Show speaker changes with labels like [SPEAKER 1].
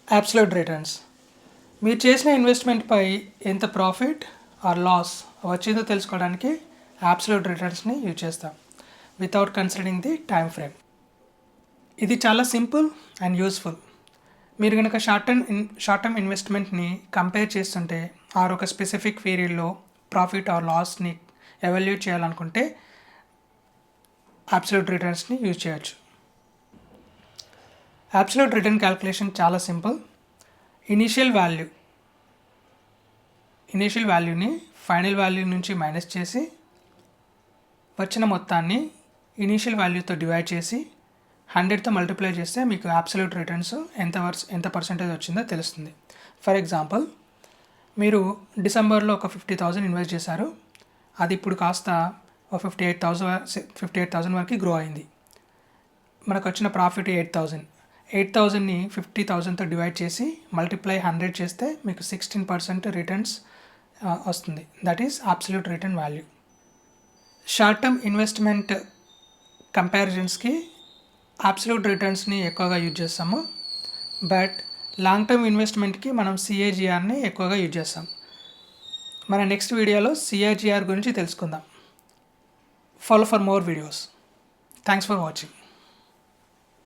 [SPEAKER 1] Absolute returns. మీరు చేసిన ఇన్వెస్ట్మెంట్పై ఎంత ప్రాఫిట్ ఆర్ లాస్ వచ్చిందో తెలుసుకోవడానికి అబ్సల్యూట్ రిటర్న్స్ని యూజ్ చేస్తాం without considering the time frame. ఇది చాలా సింపుల్ అండ్ యూస్ఫుల్. మీరు కనుక షార్ట్ టర్మ్ ఇన్వెస్ట్మెంట్ని కంపేర్ చేస్తుంటే ఆర్ ఒక స్పెసిఫిక్ పీరియడ్లో ప్రాఫిట్ ఆర్ లాస్ని ఎవాల్యుయేట్ చేయాలనుకుంటే అబ్సల్యూట్ రిటర్న్స్ని యూజ్ చేయొచ్చు. అబ్సల్యూట్ రిటర్న్ క్యాల్కులేషన్ చాలా సింపుల్. ఇనీషియల్ వాల్యూని ఫైనల్ వాల్యూ నుంచి మైనస్ చేసి వచ్చిన మొత్తాన్ని ఇనీషియల్ వాల్యూతో డివైడ్ చేసి 100తో మల్టిప్లై చేస్తే మీకు అబ్సల్యూట్ రిటర్న్స్ ఎంత పర్సెంటేజ్ వచ్చిందో తెలుస్తుంది. ఫర్ ఎగ్జాంపుల్, మీరు డిసెంబర్లో ఒక 50,000 ఇన్వెస్ట్ చేశారు. అది ఇప్పుడు కాస్త ఒక 58,000 వరకు గ్రో అయింది. మనకు వచ్చిన ప్రాఫిట్ 8,000ని 50,000తో డివైడ్ చేసి మల్టిప్లై 100 చేస్తే మీకు 16% రిటర్న్స్ వస్తుంది. That is absolute return value. Short term investment కంపారిజన్స్కి అబ్సల్యూట్ రిటర్న్స్ని ఎక్కువగా యూజ్ చేస్తాము. బట్ లాంగ్ టర్మ్ ఇన్వెస్ట్మెంట్కి మనం CAGRని ఎక్కువగా యూజ్ చేస్తాం. మన నెక్స్ట్ వీడియోలో CAGR గురించి తెలుసుకుందాం. Follow for more videos. Thanks for watching.